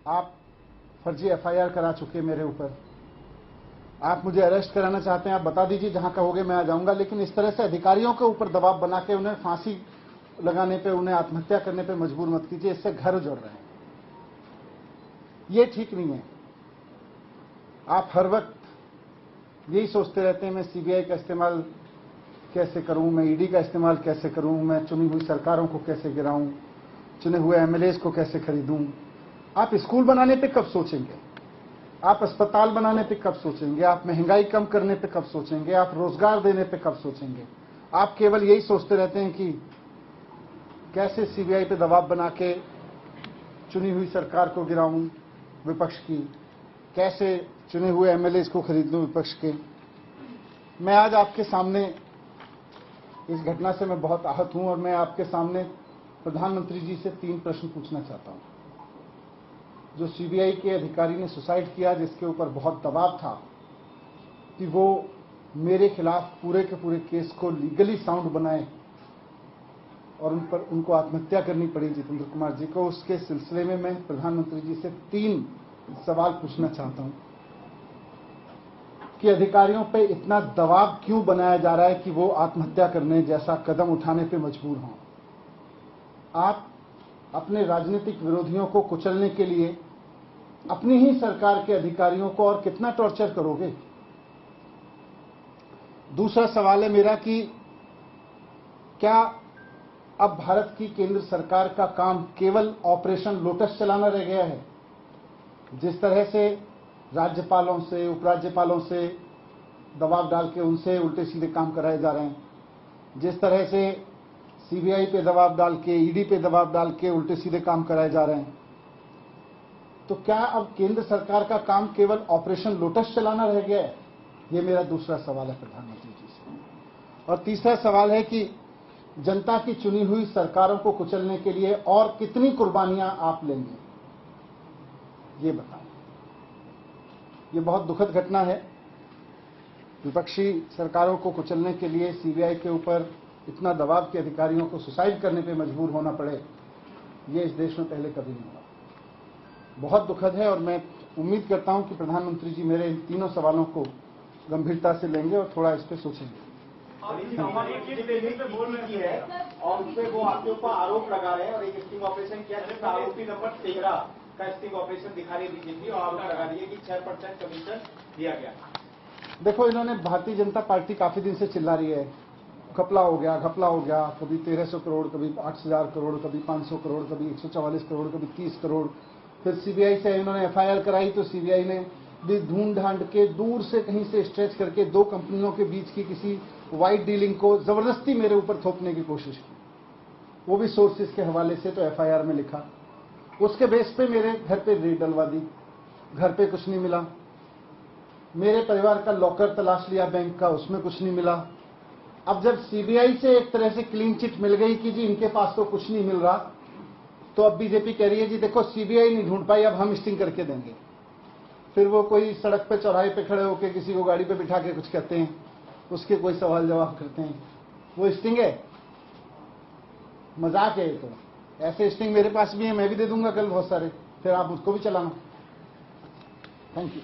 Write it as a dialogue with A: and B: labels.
A: आप फर्जी एफआईआर करा चुके मेरे ऊपर, आप मुझे अरेस्ट कराना चाहते हैं, आप बता दीजिए, जहां कहोगे मैं आ जाऊंगा। लेकिन इस तरह से अधिकारियों के ऊपर दबाव बना के उन्हें फांसी लगाने पे, उन्हें आत्महत्या करने पे मजबूर मत कीजिए, इससे घर उजड़ रहे हैं। ये ठीक नहीं है। आप हर वक्त यही सोचते रहते हैं मैं सीबीआई का इस्तेमाल कैसे करूं, मैं ईडी का इस्तेमाल कैसे करूं, मैं चुनी हुई सरकारों को कैसे गिराऊं, चुने हुए एमएलएज को कैसे खरीदूं। आप स्कूल बनाने पे कब सोचेंगे? आप अस्पताल बनाने पे कब सोचेंगे? आप महंगाई कम करने पे कब सोचेंगे? आप रोजगार देने पे कब सोचेंगे? आप केवल यही सोचते रहते हैं कि कैसे सीबीआई पे दबाव बना के चुनी हुई सरकार को गिराऊं विपक्ष की, कैसे चुने हुए एमएलएज को खरीद लूं विपक्ष के। मैं आज आपके सामने, इस घटना से मैं बहुत आहत हूं और मैं आपके सामने प्रधानमंत्री जी से 3 प्रश्न पूछना चाहता हूं। जो सीबीआई के अधिकारी ने सुसाइड किया, जिसके ऊपर बहुत दबाव था कि वो मेरे खिलाफ पूरे के पूरे केस को लीगली साउंड बनाए और उनको आत्महत्या करनी पड़ी जितेंद्र कुमार जी को, उसके सिलसिले में मैं प्रधानमंत्री जी से 3 सवाल पूछना चाहता हूं कि अधिकारियों पे इतना दबाव क्यों बनाया जा रहा है कि वो आत्महत्या करने जैसा कदम उठाने पे मजबूर हों। आप अपने राजनीतिक विरोधियों को कुचलने के लिए अपनी ही सरकार के अधिकारियों को और कितना टॉर्चर करोगे? दूसरा सवाल है मेरा कि क्या अब भारत की केंद्र सरकार का काम केवल ऑपरेशन लोटस चलाना रह गया है? जिस तरह से राज्यपालों से, उपराज्यपालों से दबाव डाल के उनसे उल्टे सीधे काम कराए जा रहे हैं, जिस तरह से सीबीआई पे दबाव डाल के, ईडी पे दबाव डाल के उल्टे सीधे काम कराए जा रहे हैं, तो क्या अब केंद्र सरकार का काम केवल ऑपरेशन लोटस चलाना रह गया है? ये मेरा दूसरा सवाल है प्रधानमंत्री जी से। और तीसरा सवाल है कि जनता की चुनी हुई सरकारों को कुचलने के लिए और कितनी कुर्बानियां आप लेंगे, ये बताएं। ये बहुत दुखद घटना है। विपक्षी सरकारों को कुचलने के लिए सीबीआई के ऊपर इतना दबाव के अधिकारियों को सुसाइड करने पे मजबूर होना पड़े, ये इस देश में पहले कभी नहीं हुआ। बहुत दुखद है और मैं उम्मीद करता हूं कि प्रधानमंत्री जी मेरे इन तीनों सवालों को गंभीरता से लेंगे और थोड़ा इस पर सोचेंगे।
B: है और उसमें वो आपके ऊपर आरोप लगा रहे हैं और एक स्टिंग ऑपरेशन किया जिसमें आरोपी नंबर 13 का स्टिंग ऑपरेशन दिखा रही बीजेपी और आरोप लगा रही है कि 6% कमीशन दिया गया।
A: देखो, इन्होंने, भारतीय जनता पार्टी काफी दिन से चिल्ला रही है घपला हो गया, घपला हो गया, कभी 1300 करोड़, कभी 8000 करोड़, कभी 500 करोड़, कभी 144 करोड़, कभी 30 करोड़। फिर सीबीआई से इन्होंने एफआईआर कराई तो सीबीआई ने भी ढूंढ ढांड के दूर से कहीं से स्ट्रेच करके 2 कंपनियों के बीच की किसी वाइट डीलिंग को जबरदस्ती मेरे ऊपर थोपने की कोशिश की, वो भी सोर्सेज के हवाले से। तो एफआईआर में लिखा, उसके बेस पे मेरे घर पे रेड डलवा दी, घर पे कुछ नहीं मिला। मेरे परिवार का लॉकर तलाश लिया बैंक का, उसमें कुछ नहीं मिला। अब जब सीबीआई से एक तरह से क्लीन चिट मिल गई कि जी इनके पास तो कुछ नहीं मिल रहा, तो अब बीजेपी कह रही है जी देखो सीबीआई नहीं ढूंढ पाई, अब हम स्टिंग करके देंगे। फिर वो कोई सड़क पे, चौराहे पे खड़े होकर किसी को गाड़ी पे बिठा के कुछ कहते हैं, उसके कोई सवाल जवाब करते हैं, वो स्टिंग है? मजाक है। तो ऐसे स्टिंग मेरे पास भी है, मैं भी दे दूंगा कल बहुत सारे, फिर आप उसको भी चलाना। Thank you.